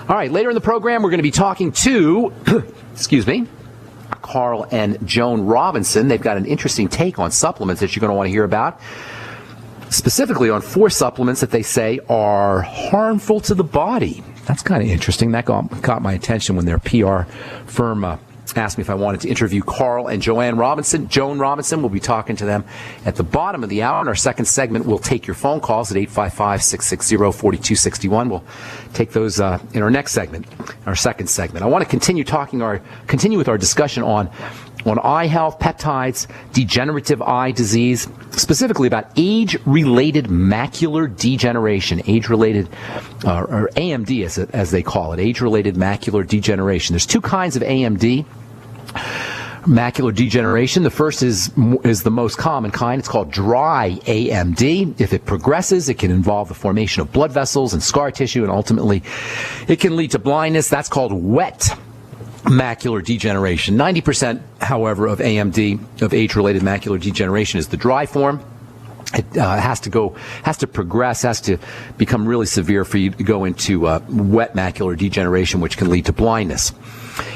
All right, later in the program, we're going to be talking to, Carl and Joan Robinson. They've got an interesting take on supplements that you're going to want to hear about, specifically on 4 supplements that they say are harmful to the body. That's kind of interesting. That caught my attention when their PR firm asked me if I wanted to interview Carl and Joan Robinson. We'll be talking to them at the bottom of the hour. In our second segment, we'll take your phone calls at 855-660-4261. We'll take those in our next segment, our second segment. I want to continue with our discussion on eye health, peptides, degenerative eye disease, specifically about age-related macular degeneration, age-related, or AMD as they call it, age-related macular degeneration. There's 2 kinds of AMD. Macular degeneration. The first is the most common kind. It's called dry AMD. If it progresses, it can involve the formation of blood vessels and scar tissue, and ultimately it can lead to blindness. That's called wet macular degeneration. 90%, however, of AMD, of age-related macular degeneration, is the dry form. It has to progress, has to become really severe for you to go into wet macular degeneration, which can lead to blindness.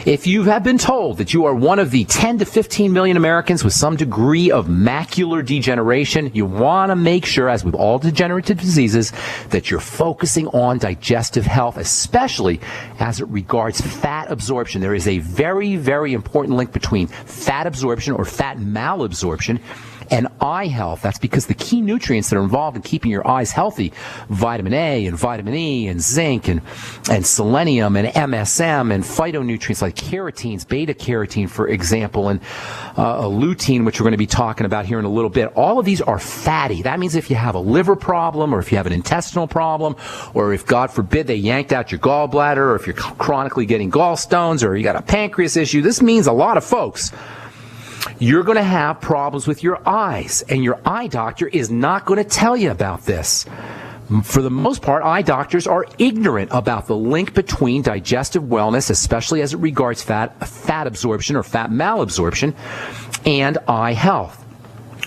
If you have been told that you are one of the 10 to 15 million Americans with some degree of macular degeneration, you want to make sure, as with all degenerative diseases, that you're focusing on digestive health, especially as it regards fat absorption. There is a very, very important link between fat absorption or fat malabsorption and eye health. That's because the key nutrients that are involved in keeping your eyes healthy, vitamin A and vitamin E and zinc and selenium and MSM and phytonutrients like carotenes, beta-carotene, for example, and lutein, which we're going to be talking about here in a little bit. All of these are fatty. That means if you have a liver problem, or if you have an intestinal problem, or if, God forbid, they yanked out your gallbladder, or if you're chronically getting gallstones, or you got a pancreas issue, this means a lot of folks, you're going to have problems with your eyes, and your eye doctor is not going to tell you about this. For the most part, eye doctors are ignorant about the link between digestive wellness, especially as it regards fat absorption or fat malabsorption, and eye health.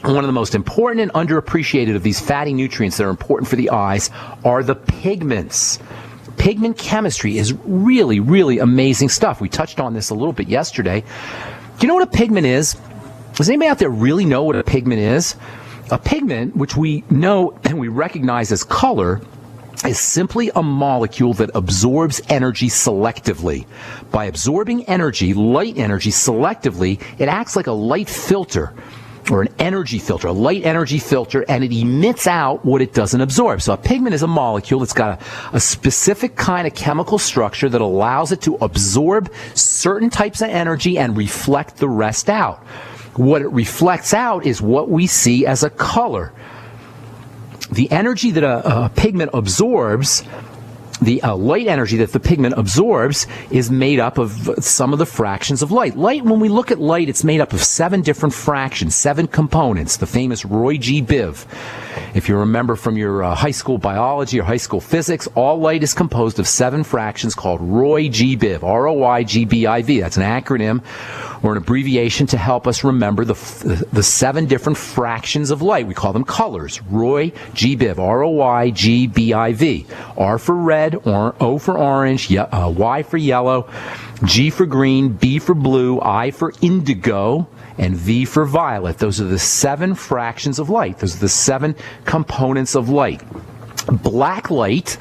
One of the most important and underappreciated of these fatty nutrients that are important for the eyes are the pigments. Pigment chemistry is really, really amazing stuff. We touched on this a little bit yesterday. Do you know what a pigment is? Does anybody out there really know what a pigment is? A pigment, which we know and we recognize as color, is simply a molecule that absorbs energy selectively. By absorbing energy, light energy, selectively, it acts like a light filter, or an energy filter, a light energy filter, and it emits out what it doesn't absorb. So a pigment is a molecule that's got a specific kind of chemical structure that allows it to absorb certain types of energy and reflect the rest out. What it reflects out is what we see as a color. The energy that a pigment absorbs, the light energy that the pigment absorbs, is made up of some of the fractions of light. Light, when we look at light, it's made up of 7 different fractions, 7 components, the famous Roy G. Biv. If you remember from your high school biology or high school physics, all light is composed of 7 fractions called Roy G. Biv, R-O-Y-G-B-I-V. That's an acronym or an abbreviation to help us remember the 7 different fractions of light. We call them colors. Roy G. Biv, R-O-Y-G-B-I-V. R for red, O for orange, Y for yellow, G for green, B for blue, I for indigo, and V for violet. Those are the 7 fractions of light. Those are the 7 components of light. Black light,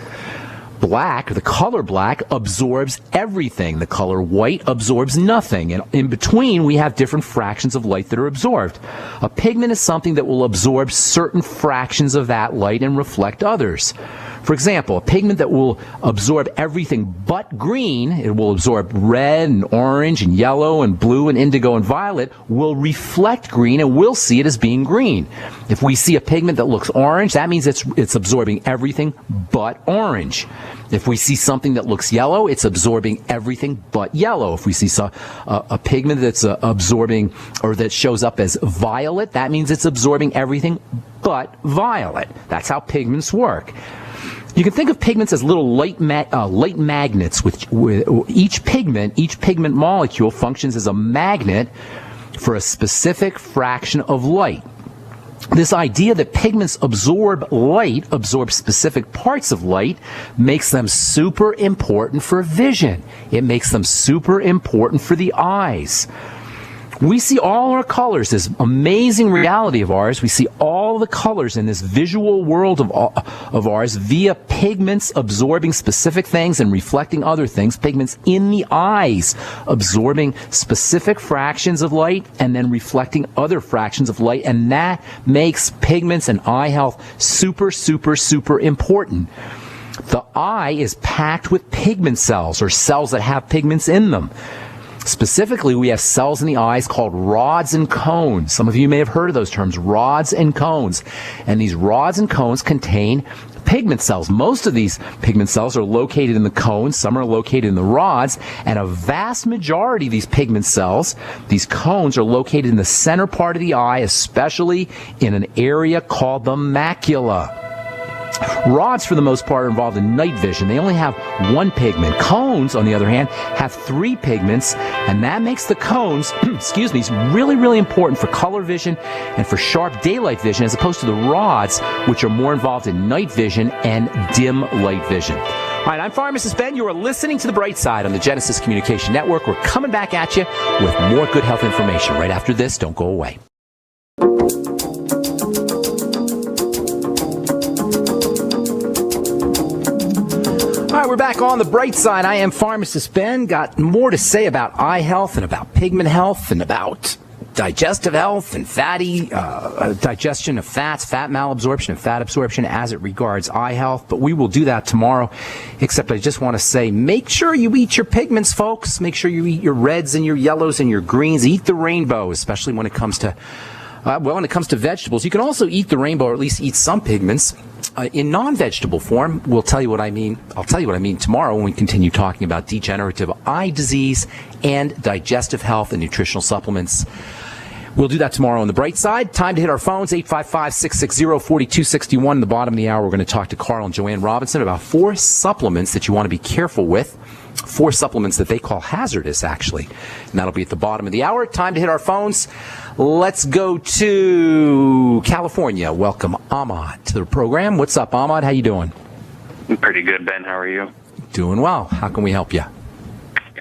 black, or the color black, absorbs everything. The color white absorbs nothing. And in between, we have different fractions of light that are absorbed. A pigment is something that will absorb certain fractions of that light and reflect others. For example, a pigment that will absorb everything but green, it will absorb red and orange and yellow and blue and indigo and violet, will reflect green, and we'll see it as being green. If we see a pigment that looks orange, that means it's absorbing everything but orange. If we see something that looks yellow, it's absorbing everything but yellow. If we see a pigment that's absorbing, or that shows up as violet, that means it's absorbing everything but violet. That's how pigments work. You can think of pigments as little light magnets. With each pigment molecule functions as a magnet for a specific fraction of light. this idea that pigments absorb light, absorb specific parts of light, makes them super important for vision. It makes them super important for the eyes. We see all our colors, this amazing reality of ours. We see all the colors in this visual world of ours via pigments absorbing specific things and reflecting other things. Pigments in the eyes absorbing specific fractions of light and then reflecting other fractions of light. And that makes pigments and eye health super, super, super important. The eye is packed with pigment cells, or cells that have pigments in them. Specifically, we have cells in the eyes called rods and cones. Some of you may have heard of those terms, rods and cones. And these rods and cones contain pigment cells. Most of these pigment cells are located in the cones. Some are located in the rods. And a vast majority of these pigment cells, these cones, are located in the center part of the eye, especially in an area called the macula. Rods, for the most part, are involved in night vision. They only have one pigment. Cones, on the other hand, have three pigments, and that makes the cones, really, really important for color vision and for sharp daylight vision, as opposed to the rods, which are more involved in night vision and dim light vision. All right, I'm Pharmacist Ben. You are listening to The Bright Side on the Genesis Communication Network. We're coming back at you with more good health information right after this. Don't go away. All right, we're back on The Bright Side. I am Pharmacist Ben. Got more to say about eye health and about pigment health and about digestive health and fatty digestion of fats, fat malabsorption and fat absorption as it regards eye health. But we will do that tomorrow. Except I just want to say, make sure you eat your pigments, folks. Make sure you eat your reds and your yellows and your greens. Eat the rainbow, especially when it comes to when it comes to vegetables. You can also eat the rainbow, or at least eat some pigments in non-vegetable form. We'll tell you what I mean. I'll tell you what I mean tomorrow when we continue talking about degenerative eye disease and digestive health and nutritional supplements. We'll do that tomorrow on The Bright Side. Time to hit our phones, 855-660-4261. In the bottom of the hour, we're going to talk to Carl and Joanne Robinson about 4 supplements that you want to be careful with. 4 supplements that they call hazardous, actually. And that'll be at the bottom of the hour. Time to hit our phones. Let's go to California. Welcome Ahmad to the program. What's up, Ahmad? How you doing? Pretty good, Ben. How are you? Doing well. How can we help you?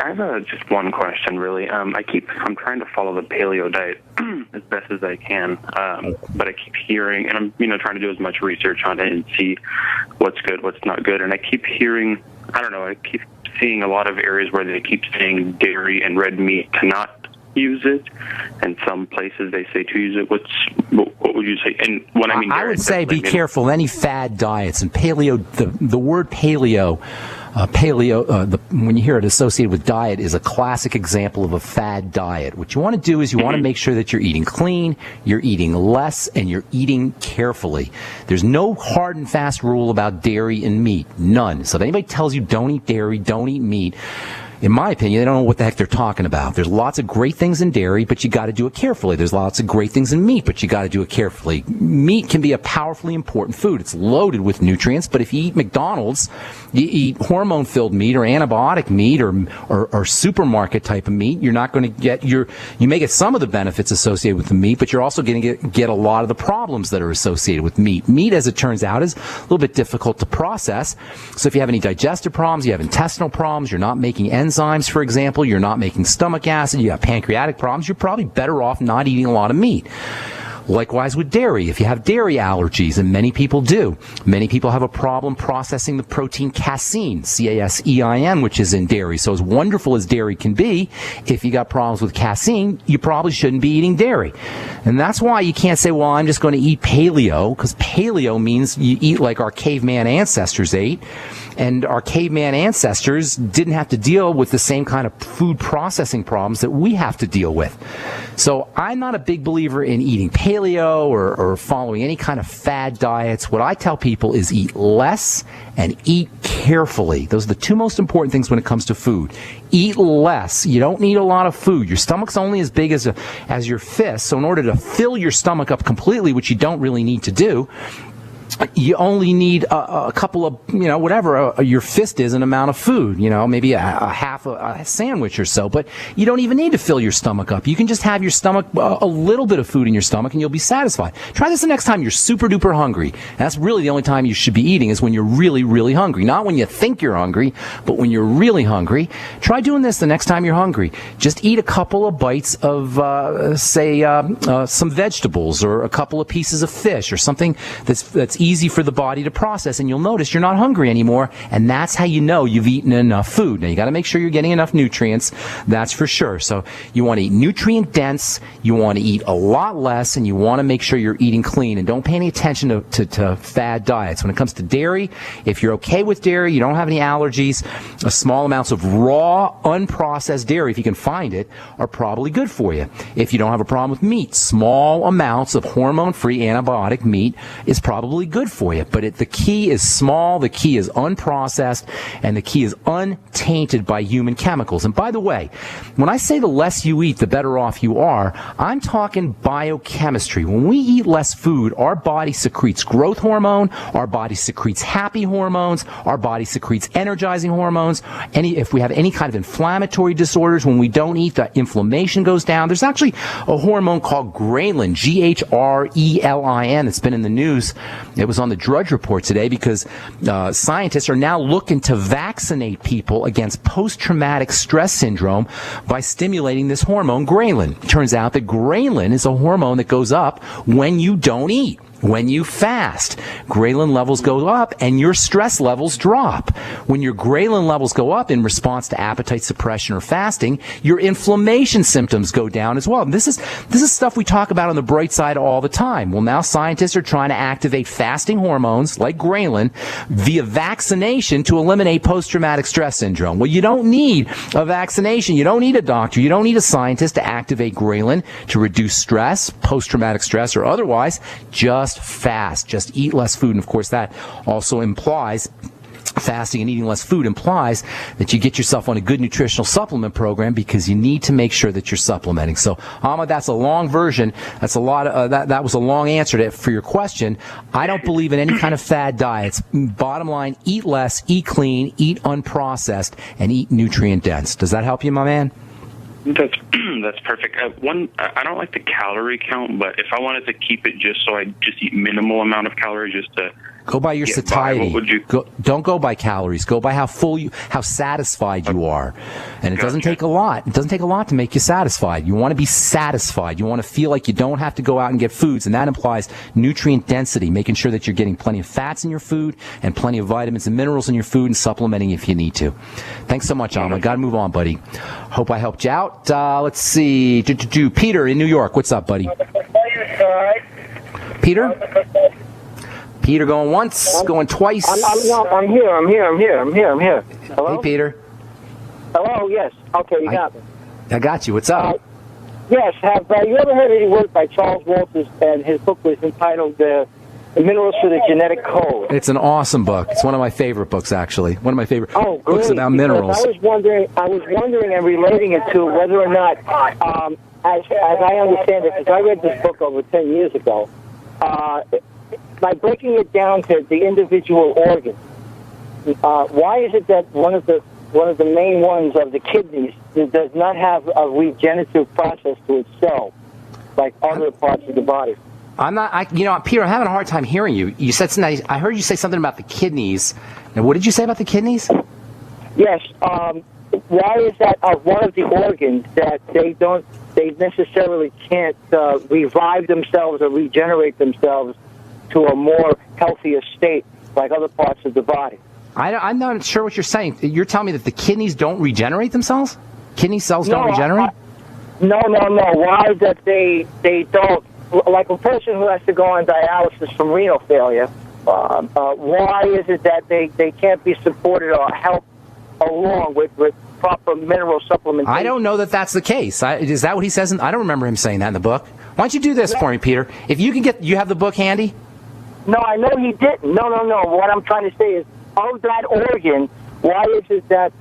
I have just one question, really. I'm trying to follow the paleo diet as best as I can, but I keep hearing, and I'm trying to do as much research on it and see what's good, what's not good, and I keep hearing, I keep seeing a lot of areas where they keep saying dairy and red meat to not use it, and some places they say to use it. What would you say? And when I mean dairy, I would say be careful. Any fad diets, and paleo, the word paleo, when you hear it associated with diet, is a classic example of a fad diet. What you want to do is you want to make sure that you're eating clean, you're eating less, and you're eating carefully. There's no hard and fast rule about dairy and meat. None. So if anybody tells you don't eat dairy, don't eat meat, in my opinion, they don't know what the heck they're talking about. There's lots of great things in dairy, but you got to do it carefully. There's lots of great things in meat, but you got to do it carefully. Meat can be a powerfully important food. It's loaded with nutrients, but if you eat McDonald's, you eat hormone-filled meat or antibiotic meat or supermarket type of meat, you're not going to get you may get some of the benefits associated with the meat, but you're also going to get a lot of the problems that are associated with meat. Meat, as it turns out, is a little bit difficult to process. So if you have any digestive problems, you have intestinal problems, you're not making enzymes, for example, you're not making stomach acid, you have pancreatic problems, you're probably better off not eating a lot of meat. Likewise with dairy. If you have dairy allergies, and many people do, many people have a problem processing the protein casein, C-A-S-E-I-N, which is in dairy. So as wonderful as dairy can be, if you got problems with casein, you probably shouldn't be eating dairy. And that's why you can't say, well, I'm just going to eat paleo, because paleo means you eat like our caveman ancestors ate. And our caveman ancestors didn't have to deal with the same kind of food processing problems that we have to deal with. So I'm not a big believer in eating paleo or following any kind of fad diets. What I tell people is eat less and eat carefully. Those are the 2 most important things when it comes to food. Eat less. You don't need a lot of food. Your stomach's only as big as your fist. So in order to fill your stomach up completely, which you don't really need to do, you only need a couple of, whatever your fist is an amount of food, maybe a half a sandwich or so. But you don't even need to fill your stomach up. You can just have your stomach, a little bit of food in your stomach, and you'll be satisfied. Try this the next time you're super duper hungry. And that's really the only time you should be eating, is when you're really, really hungry. Not when you think you're hungry, but when you're really hungry. Try doing this the next time you're hungry. Just eat a couple of bites of, some vegetables, or a couple of pieces of fish, or something that's easy for the body to process, and you'll notice you're not hungry anymore, and that's how you know you've eaten enough food. Now, you got to make sure you're getting enough nutrients, that's for sure. So you want to eat nutrient dense, you want to eat a lot less, and you want to make sure you're eating clean, and don't pay any attention to fad diets. When it comes to dairy, if you're okay with dairy, you don't have any allergies, small amounts of raw, unprocessed dairy, if you can find it, are probably good for you. If you don't have a problem with meat, small amounts of hormone-free antibiotic meat is probably good for you. But the key is small, the key is unprocessed, and the key is untainted by human chemicals. And by the way, when I say the less you eat, the better off you are, I'm talking biochemistry. When we eat less food, our body secretes growth hormone, our body secretes happy hormones, our body secretes energizing hormones. If we have any kind of inflammatory disorders, when we don't eat, the inflammation goes down. There's actually a hormone called ghrelin, Grelin, that's been in the news. It was on the Drudge Report today, because scientists are now looking to vaccinate people against post-traumatic stress syndrome by stimulating this hormone, ghrelin. It turns out that ghrelin is a hormone that goes up when you don't eat. When you fast, ghrelin levels go up and your stress levels drop. When your ghrelin levels go up in response to appetite suppression or fasting, your inflammation symptoms go down as well. And this is stuff we talk about on the bright side all the time. Well, now scientists are trying to activate fasting hormones like ghrelin via vaccination to eliminate post-traumatic stress syndrome. Well, you don't need a vaccination. You don't need a doctor. You don't need a scientist to activate ghrelin to reduce stress, post-traumatic stress or otherwise. Just fast. Just eat less food. And of course, that also implies, fasting and eating less food implies that you get yourself on a good nutritional supplement program, because you need to make sure that you're supplementing. So, Ahmad, that's a long version. That's a lot of, that was a long answer for your question. I don't believe in any kind of fad diets. Bottom line, eat less, eat clean, eat unprocessed, and eat nutrient dense. Does that help you, my man? That's perfect. I don't like the calorie count, but if I wanted to keep it just so I just eat minimal amount of calories, just to go by your satiety. Don't go by calories. Go by how satisfied you are. And it doesn't take a lot. It doesn't take a lot to make you satisfied. You want to be satisfied. You want to feel like you don't have to go out and get foods. And that implies nutrient density, making sure that you're getting plenty of fats in your food and plenty of vitamins and minerals in your food, and supplementing if you need to. Thanks so much, Alma. Got to move on, buddy. Hope I helped you out. Let's see. Peter in New York. What's up, buddy? Peter? Peter going once, going twice. I'm here. Hello? Hey, Peter. Hello, yes. Okay, you got me. I got you. What's up? Yes, have you ever heard any work by Charles Walters, and his book was entitled The Minerals for the Genetic Code? It's an awesome book. It's one of my favorite books, actually. One of my favorite books about Because minerals. I was wondering and relating it to whether or not, as I understand it, because I read this book over 10 years ago, by breaking it down to the individual organs, why is it that one of the main ones of the kidneys does not have a regenerative process to itself, like other parts of the body? Peter, I'm having a hard time hearing you. You said something. I heard you say something about the kidneys. Now, what did you say about the kidneys? Yes. Why is that one of the organs that they necessarily can't revive themselves or regenerate themselves to a more healthier state like other parts of the body? I'm not sure what you're saying. You're telling me that the kidneys don't regenerate themselves? Kidney cells don't regenerate? No. Why is that they don't? Like a person who has to go on dialysis from renal failure, why is it that they can't be supported or helped along with proper mineral supplementation? I don't know that that's the case. Is that what he says? I don't remember him saying that in the book. Why don't you do this for me, Peter? If you can you have the book handy? No, I know he didn't. No. What I'm trying to say is, of that organ, why is it that,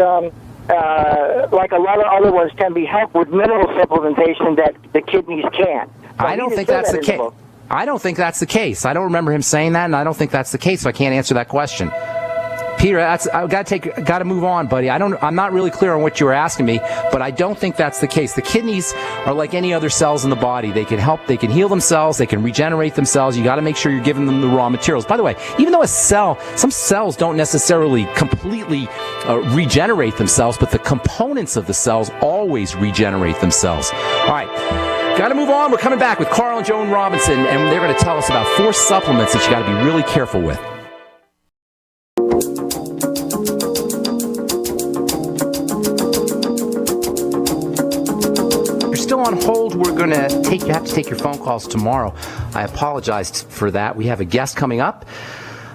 like a lot of other ones, can be helped with mineral supplementation that the kidneys can't? So I don't think that's the case. I don't think that's the case. I don't remember him saying that, and I don't think that's the case, so I can't answer that question. Peter, I've got to move on, buddy. I'm not really clear on what you were asking me, but I don't think that's the case. The kidneys are like any other cells in the body. They can heal themselves, they can regenerate themselves. You got to make sure you're giving them the raw materials. By the way, even though some cells don't necessarily completely regenerate themselves, but the components of the cells always regenerate themselves. All right. Got to move on. We're coming back with Carl and Joan Robinson, and they're going to tell us about 4 supplements that you got to be really careful with. On hold. We're going to have to take your phone calls tomorrow. I apologize for that. We have a guest coming up.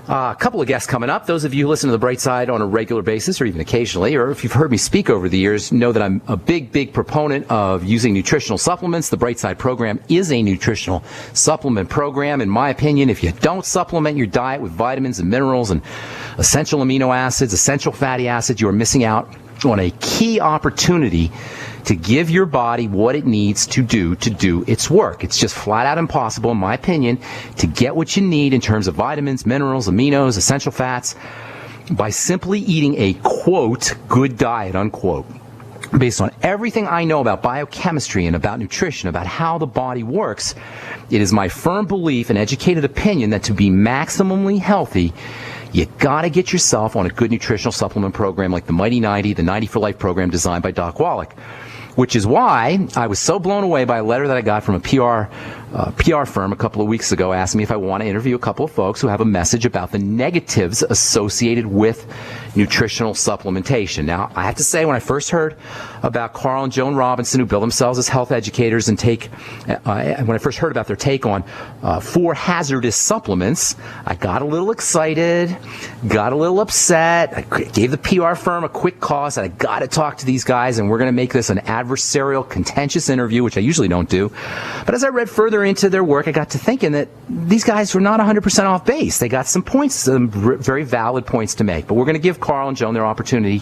A couple of guests coming up. Those of you who listen to The Bright Side on a regular basis or even occasionally, or if you've heard me speak over the years, know that I'm a big proponent of using nutritional supplements. The Bright Side program is a nutritional supplement program. In my opinion, if you don't supplement your diet with vitamins and minerals and essential amino acids, essential fatty acids, you are missing out on a key opportunity to give your body what it needs to do its work. It's just flat out impossible, in my opinion, to get what you need in terms of vitamins, minerals, aminos, essential fats by simply eating a, quote, good diet, unquote. Based on everything I know about biochemistry and about nutrition, about how the body works, it is my firm belief and educated opinion that to be maximally healthy, you got to get yourself on a good nutritional supplement program like the Mighty 90, the 90 for Life program designed by Doc Wallach. Which is why I was so blown away by a letter that I got from a PR firm a couple of weeks ago asking me if I want to interview a couple of folks who have a message about the negatives associated with nutritional supplementation. Now, I have to say, when I first heard about Carl and Joan Robinson, who bill themselves as health educators, and when I first heard about their take on 4 hazardous supplements, I got a little excited, got a little upset. I gave the PR firm a quick call, said I got to talk to these guys, and we're going to make this an adversarial, contentious interview, which I usually don't do. But as I read further into their work, I got to thinking that these guys were not 100% off base. They got some points, some very valid points to make. But we're going to give Carl and Joan their opportunity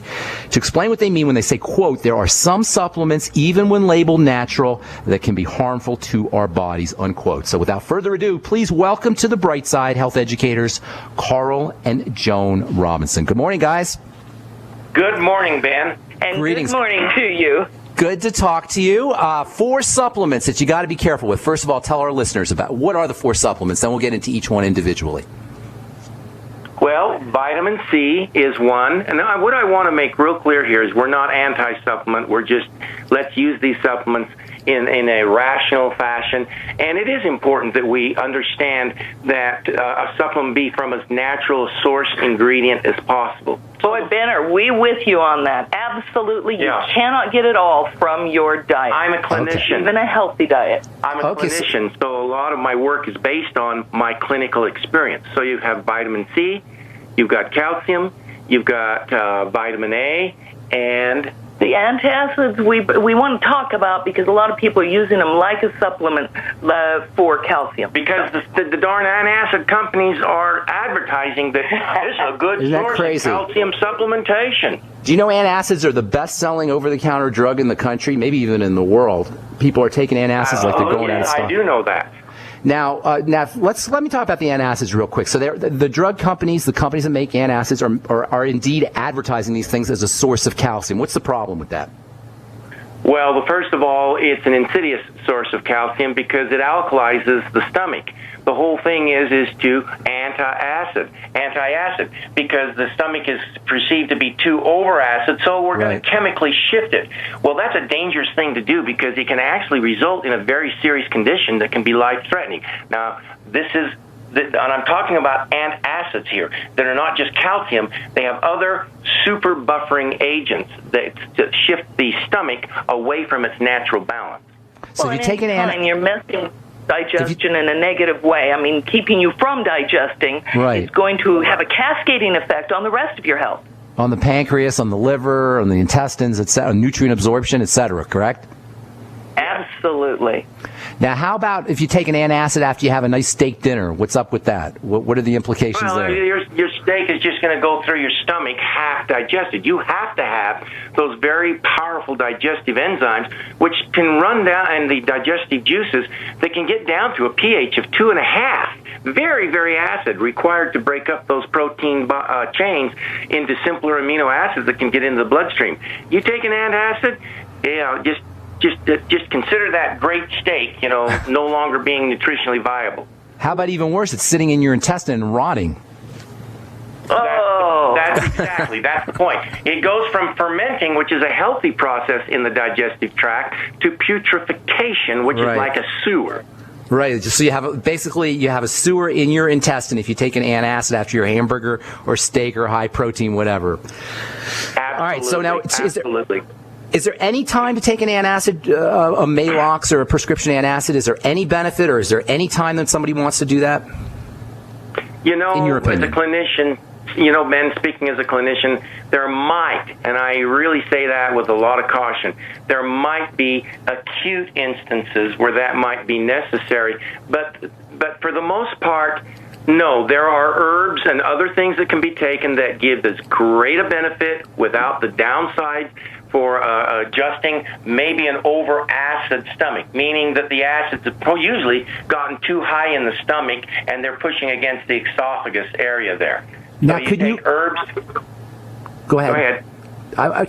to explain what they mean when they say, quote, there are some supplements, even when labeled natural, that can be harmful to our bodies, unquote. So without further ado, please welcome to the Bright Side health educators, Carl and Joan Robinson. Good morning, guys. Good morning, Ben. And Greetings. Good morning to you. Good to talk to you. 4 supplements that you got to be careful with. First of all, tell our listeners about what are the 4 supplements, then we'll get into each one individually. Well, vitamin C is one. And what I want to make real clear here is we're not anti-supplement. We're just, let's use these supplements in a rational fashion. And it is important that we understand that a supplement be from as natural a source ingredient as possible. Boy, Ben, are we with you on that? Absolutely. Yeah. You cannot get it all from your diet. I'm a clinician. Even a healthy diet. I'm a clinician, so a lot of my work is based on my clinical experience. So you have vitamin C, you've got calcium, you've got vitamin A, and the antacids we want to talk about because a lot of people are using them like a supplement for calcium. Because the darn antacid companies are advertising that this is a good source of calcium supplementation. Do you know antacids are the best-selling over-the-counter drug in the country, maybe even in the world? People are taking antacids like they're going out of stock. I do know that. Now let me talk about the antacids real quick. So the drug companies, the companies that make antacids, are indeed advertising these things as a source of calcium. What's the problem with that? Well, first of all, it's an insidious source of calcium because it alkalizes the stomach. The whole thing is to anti-acid, because the stomach is perceived to be too over-acid, so we're going to chemically shift it. Well, that's a dangerous thing to do because it can actually result in a very serious condition that can be life-threatening. Now, and I'm talking about antacids here that are not just calcium. They have other super buffering agents that shift the stomach away from its natural balance. So if you take you're messing digestion in a negative way. I mean, keeping you from digesting is going to have a cascading effect on the rest of your health. On the pancreas, on the liver, on the intestines, etc., nutrient absorption, etc., correct? Absolutely. Absolutely. Now, how about if you take an antacid after you have a nice steak dinner? What's up with that? What are the implications there? Your steak is just going to go through your stomach half digested. You have to have those very powerful digestive enzymes, which can run down, and the digestive juices that can get down to a pH of 2.5. Very, very acid, required to break up those protein chains into simpler amino acids that can get into the bloodstream. You take an antacid, just consider that great steak, no longer being nutritionally viable. How about even worse? It's sitting in your intestine and rotting. That's the point. It goes from fermenting, which is a healthy process in the digestive tract, to putrefaction, which is like a sewer. Right. So you have a sewer in your intestine if you take an antacid after your hamburger or steak or high protein, whatever. Absolutely. All right. So now, is there any time to take an antacid, a Maalox or a prescription antacid? Is there any benefit, or is there any time that somebody wants to do that? In your opinion, as a clinician, Ben, speaking as a clinician, there might, and I really say that with a lot of caution, there might be acute instances where that might be necessary, but for the most part, no. There are herbs and other things that can be taken that give as great a benefit without the downside for adjusting maybe an over-acid stomach, meaning that the acids have usually gotten too high in the stomach and they're pushing against the esophagus area there. Now, so you take herbs. Go ahead.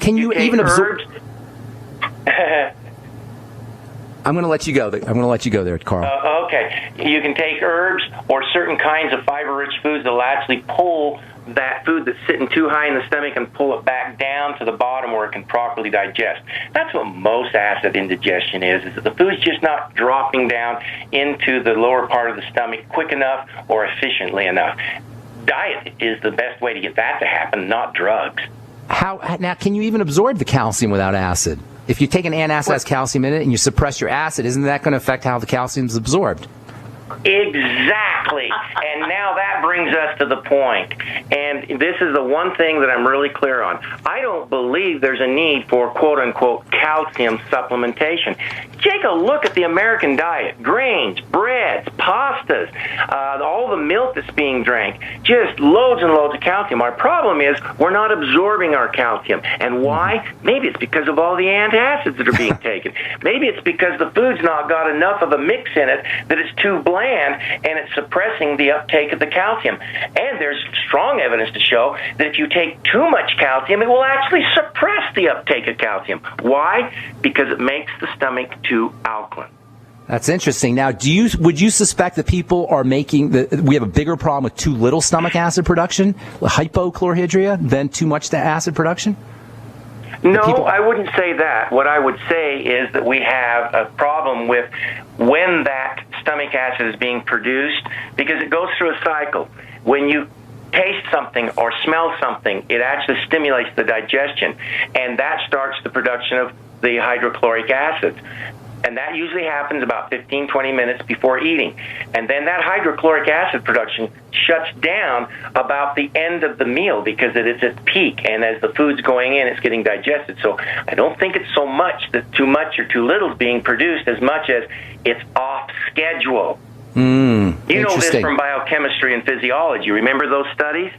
Can you even absorb? I'm going to let you go. I'm going to let you go there, Carl. Okay. You can take herbs or certain kinds of fiber-rich foods that will actually pull that food that's sitting too high in the stomach and pull it back down to the bottom where it can properly digest. That's what most acid indigestion is that the food's just not dropping down into the lower part of the stomach quick enough or efficiently enough. Diet is the best way to get that to happen, not drugs. Now, can you even absorb the calcium without acid? If you take an antacid that has calcium in it and you suppress your acid, isn't that going to affect how the calcium is absorbed? Exactly. And now that brings us to the point. And this is the one thing that I'm really clear on. I don't believe there's a need for quote-unquote calcium supplementation. Take a look at the American diet. Grains, breads, pastas, all the milk that's being drank. Just loads and loads of calcium. Our problem is we're not absorbing our calcium. And why? Maybe it's because of all the antacids that are being taken. Maybe it's because the food's not got enough of a mix in it that it's too bland and it's suppressing the uptake of the calcium. And there's strong evidence to show that if you take too much calcium, it will actually suppress the uptake of calcium. Why? Because it makes the stomach too alkaline. That's interesting. Now, would you suspect that people are we have a bigger problem with too little stomach acid production, hypochlorhydria, than too much acid production? No, I wouldn't say that. What I would say is that we have a problem with when that stomach acid is being produced, because it goes through a cycle. When you taste something or smell something, it actually stimulates the digestion, and that starts the production of the hydrochloric acid. And that usually happens about 15, 20 minutes before eating. And then that hydrochloric acid production shuts down about the end of the meal because it is at peak. And as the food's going in, it's getting digested. So I don't think it's so much that too much or too little is being produced as much as it's off schedule. You know this from biochemistry and physiology. Remember those studies?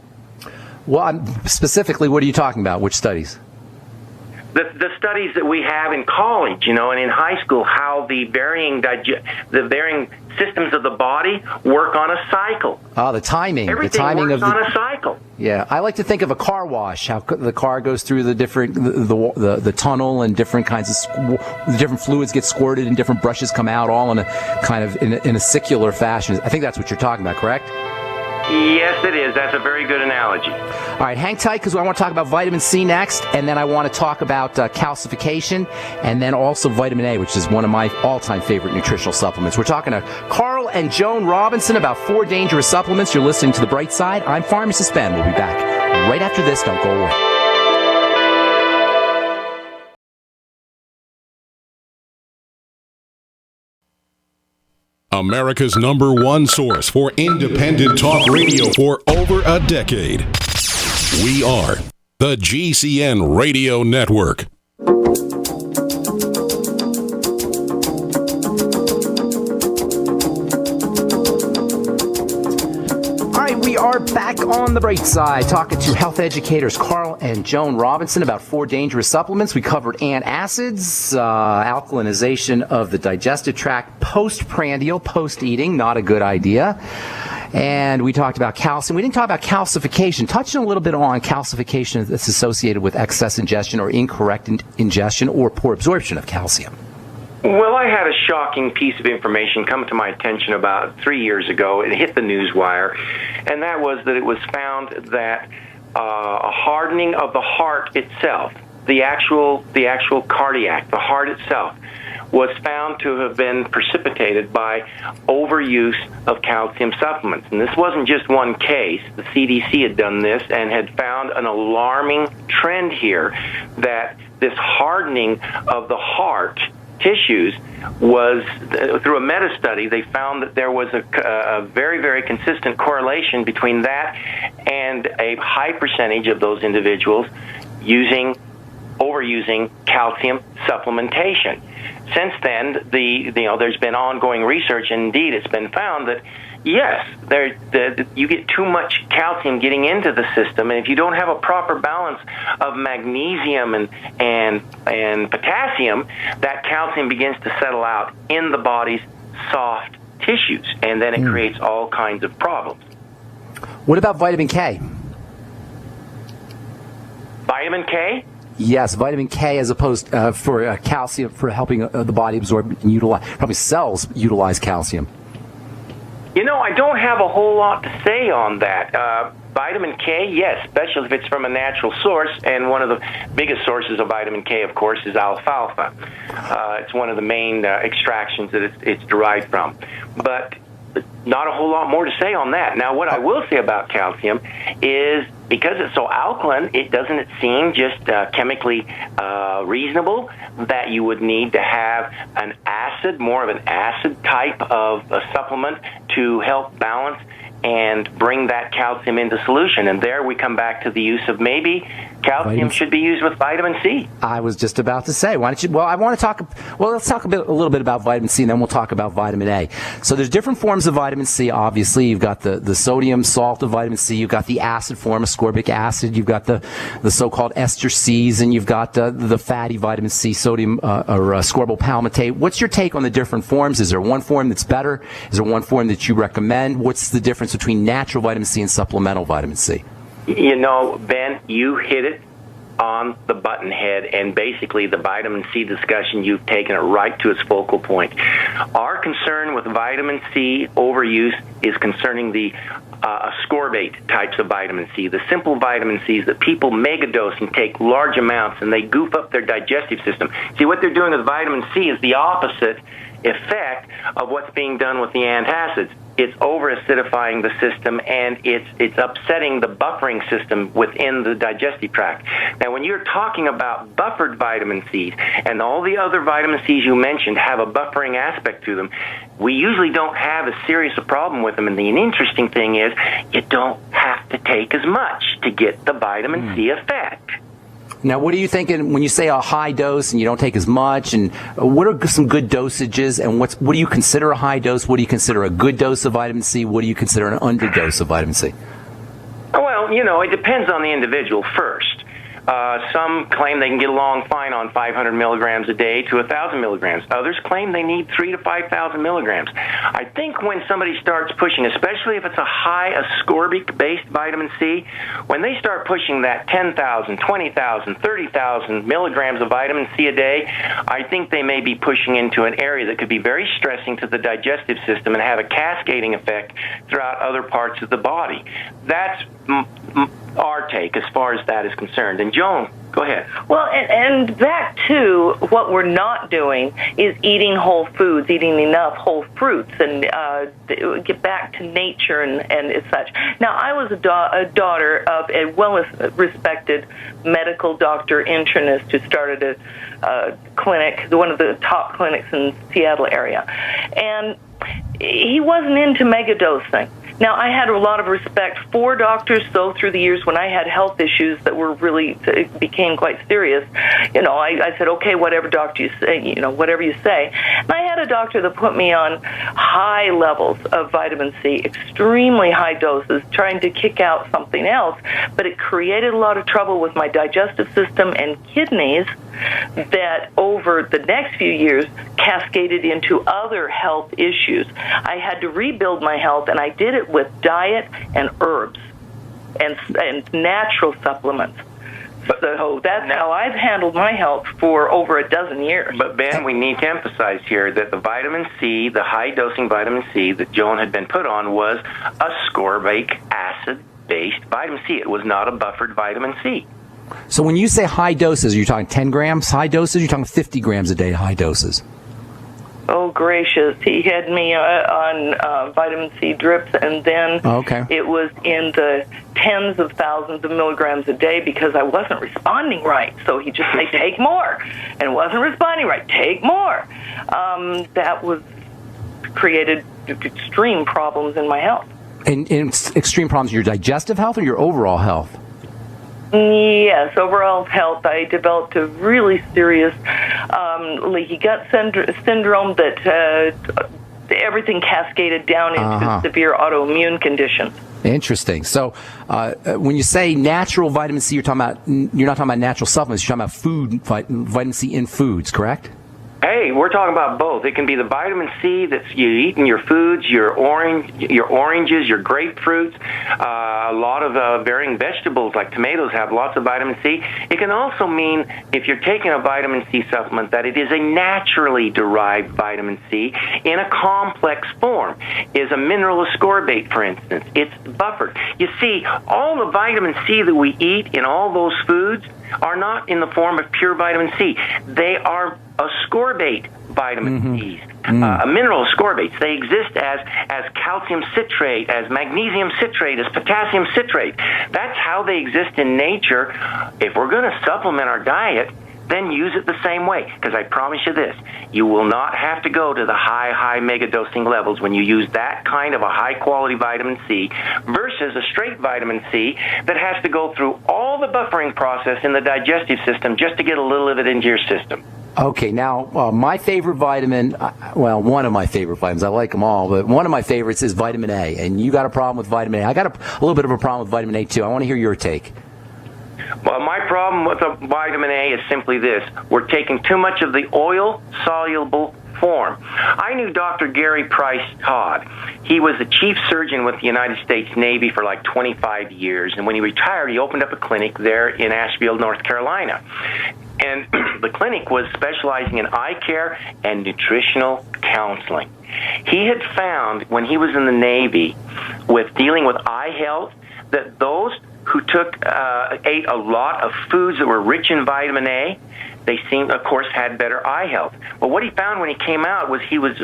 Well, specifically, what are you talking about? Which studies? The studies that we have in college, and in high school, how the varying systems of the body work on a cycle. Oh, the timing. Everything works on a cycle. Yeah, I like to think of a car wash. How the car goes through the different the tunnel, and different kinds of different fluids get squirted, and different brushes come out, all in a kind of in a circular fashion. I think that's what you're talking about, correct? Yes, it is. That's a very good analogy. All right, hang tight because I want to talk about vitamin C next, and then I want to talk about calcification, and then also vitamin A, which is one of my all-time favorite nutritional supplements. We're talking to Carl and Joan Robinson about 4 dangerous supplements. You're listening to The Bright Side. I'm Pharmacist Ben. We'll be back right after this. Don't go away. America's #1 source for independent talk radio for over a decade. We are the GCN Radio Network. We are back on the bright side, talking to health educators Carl and Joan Robinson about 4 dangerous supplements. We covered antacids, alkalinization of the digestive tract, postprandial, post-eating, not a good idea. And we talked about calcium. We didn't talk about calcification. Touching a little bit on calcification that's associated with excess ingestion or incorrect ingestion or poor absorption of calcium. Well, I had a shocking piece of information come to my attention about 3 years ago. It hit the news wire, and that was that it was found that a hardening of the heart itself, the actual cardiac, the heart itself, was found to have been precipitated by overuse of calcium supplements. And this wasn't just one case. The CDC had done this and had found an alarming trend here that this hardening of the heart tissues was, through a meta-study, they found that there was a very, very consistent correlation between that and a high percentage of those individuals overusing calcium supplementation. Since then, there's been ongoing research, and indeed it's been found that yes, you get too much calcium getting into the system, and if you don't have a proper balance of magnesium and potassium, that calcium begins to settle out in the body's soft tissues, and then it creates all kinds of problems. What about vitamin K? Vitamin K? Yes, vitamin K as opposed for calcium, for helping the body absorb and utilize, helping cells utilize calcium. You know, I don't have a whole lot to say on that. Vitamin K, yes, especially if it's from a natural source, and one of the biggest sources of vitamin K, of course, is alfalfa. It's one of the main extractions that it's derived from. But not a whole lot more to say on that. Now, what I will say about calcium is, because it's so alkaline, it doesn't seem just chemically reasonable that you would need to have an acid, more of an acid type of a supplement to help balance and bring that calcium into solution. And there we come back to the use of maybe calcium should be used with vitamin C. I was just about to say, why don't you? Well, I want to talk. Well, let's talk a little bit about vitamin C, and then we'll talk about vitamin A. So there's different forms of vitamin C. Obviously, you've got the sodium salt of vitamin C. You've got the acid form, ascorbic acid. You've got the so-called ester Cs, and you've got the fatty vitamin C, sodium or ascorbyl palmitate. What's your take on the different forms? Is there one form that's better? Is there one form that you recommend? What's the difference between natural vitamin C and supplemental vitamin C? You know, Ben, you hit it on the button head, and basically the vitamin C discussion, you've taken it right to its focal point. Our concern with vitamin C overuse is concerning the ascorbate types of vitamin C, the simple vitamin Cs that people megadose and take large amounts, and they goof up their digestive system. See, what they're doing with vitamin C is the opposite effect of what's being done with the antacids. It's over-acidifying the system, and it's upsetting the buffering system within the digestive tract. Now, when you're talking about buffered vitamin Cs, and all the other vitamin Cs you mentioned have a buffering aspect to them, we usually don't have as serious a problem with them. And the interesting thing is, you don't have to take as much to get the vitamin C effect. Now, what are you thinking when you say a high dose and you don't take as much? And what are some good dosages? And what do you consider a high dose? What do you consider a good dose of vitamin C? What do you consider an underdose of vitamin C? Well, you know, it depends on the individual first. Some claim they can get along fine on 500 milligrams a day to 1,000 milligrams. Others claim they need 3,000 to 5,000 milligrams. I think when somebody starts pushing, especially if it's a high ascorbic-based vitamin C, when they start pushing that 10,000, 20,000, 30,000 milligrams of vitamin C a day, I think they may be pushing into an area that could be very stressing to the digestive system and have a cascading effect throughout other parts of the body. That's our take as far as that is concerned. And Joan, go ahead. Well, and that too, what we're not doing is eating whole foods, eating enough whole fruits, and get back to nature and such. Now, I was a daughter of a well-respected medical doctor internist who started a clinic, one of the top clinics in the Seattle area, and he wasn't into megadosing. Now, I had a lot of respect for doctors, though, through the years when I had health issues that were really became quite serious. I said, okay, whatever doctor you say, whatever you say. And I had a doctor that put me on high levels of vitamin C, extremely high doses, trying to kick out something else, but it created a lot of trouble with my digestive system and kidneys that over the next few years cascaded into other health issues. I had to rebuild my health, and I did it with diet and herbs and natural supplements. So that's how I've handled my health for over a dozen years. But, Ben, we need to emphasize here that the vitamin C, the high-dosing vitamin C that Joan had been put on, was a ascorbic acid-based vitamin C. It was not a buffered vitamin C. So when you say high doses, are you talking 10 grams high doses? Or are you talking 50 grams a day high doses? Oh, gracious. He had me on vitamin C drips, and then it was in the tens of thousands of milligrams a day because I wasn't responding right. So he just said, take more, and wasn't responding right. Take more. That was created extreme problems in my health. And extreme problems in your digestive health or your overall health? Yes, overall health. I developed a really serious leaky gut syndrome that everything cascaded down into severe autoimmune conditions. Interesting. So when you say natural vitamin C, you're not talking about natural supplements. You're talking about vitamin C in foods, correct? Hey, we're talking about both. It can be the vitamin C that you eat in your foods, your oranges, your grapefruits. A lot of varying vegetables like tomatoes have lots of vitamin C. It can also mean, if you're taking a vitamin C supplement, that it is a naturally derived vitamin C in a complex form. Is a mineral ascorbate, for instance. It's buffered. You see, all the vitamin C that we eat in all those foods are not in the form of pure vitamin C. They are ascorbate vitamin C's, mineral ascorbates. They exist as calcium citrate, as magnesium citrate, as potassium citrate. That's how they exist in nature. If we're going to supplement our diet, then use it the same way. Because I promise you this, you will not have to go to the high mega dosing levels when you use that kind of a high-quality vitamin C versus a straight vitamin C that has to go through all the buffering process in the digestive system just to get a little of it into your system. Okay, now, my favorite vitamin, one of my favorite vitamins, I like them all, but one of my favorites is vitamin A, and you got a problem with vitamin A. I got a little bit of a problem with vitamin A, too. I want to hear your take. Well, my problem with the vitamin A is simply this. We're taking too much of the oil-soluble form. I knew Dr. Gary Price Todd. He was the chief surgeon with the United States Navy for like 25 years, and when he retired, he opened up a clinic there in Asheville, North Carolina. And the clinic was specializing in eye care and nutritional counseling. He had found, when he was in the Navy, with dealing with eye health, that those who ate a lot of foods that were rich in vitamin A, they of course, had better eye health. But what he found when he came out was he would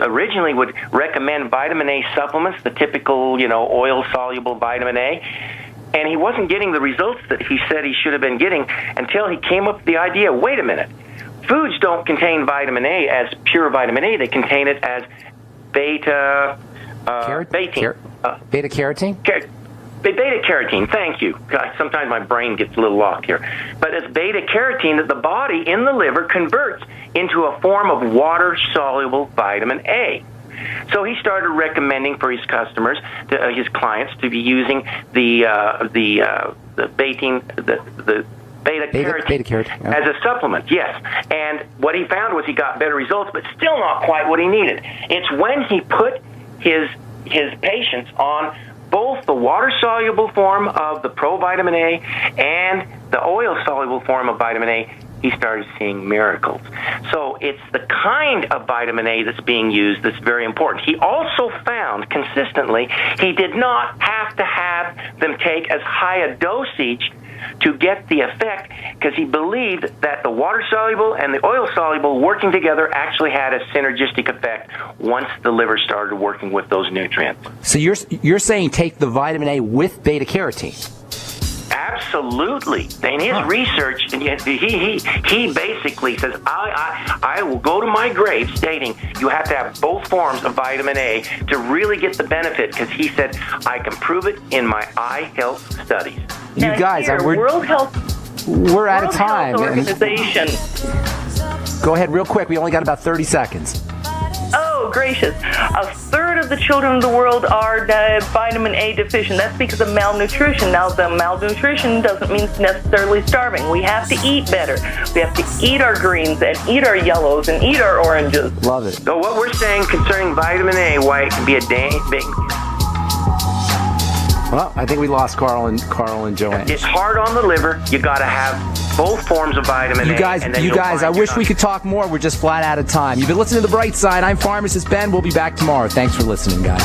recommend vitamin A supplements, the typical, oil-soluble vitamin A, and he wasn't getting the results that he said he should have been getting until he came up with the idea, wait a minute, foods don't contain vitamin A as pure vitamin A, they contain it as beta carotene. Beta-carotene, thank you. God, sometimes my brain gets a little lost here. But it's beta-carotene that the body in the liver converts into a form of water-soluble vitamin A. So he started recommending for his customers, his clients, to be using the beta-carotene as a supplement, yes. And what he found was he got better results, but still not quite what he needed. It's when he put his patients on both the water-soluble form of the provitamin A and the oil-soluble form of vitamin A, he started seeing miracles. So it's the kind of vitamin A that's being used that's very important. He also found consistently he did not have to have them take as high a dosage to get the effect, because he believed that the water-soluble and the oil-soluble working together actually had a synergistic effect once the liver started working with those nutrients. So you're saying take the vitamin A with beta-carotene? Absolutely. In his research, and he basically says, I will go to my grave stating you have to have both forms of vitamin A to really get the benefit, because he said, I can prove it in my eye health studies. You guys, we're out of time. World Health Organization. Go ahead real quick. We only got about 30 seconds. Oh, gracious. A third of the children of the world are vitamin A deficient. That's because of malnutrition. Now, the malnutrition doesn't mean necessarily starving. We have to eat better. We have to eat our greens and eat our yellows and eat our oranges. Love it. So what we're saying concerning vitamin A, why it can be a big... Well, I think we lost Carl and Joanne. It's hard on the liver. You got to have both forms of vitamin A. You guys, I wish we could talk more. We're just flat out of time. You've been listening to The Bright Side. I'm Pharmacist Ben. We'll be back tomorrow. Thanks for listening, guys.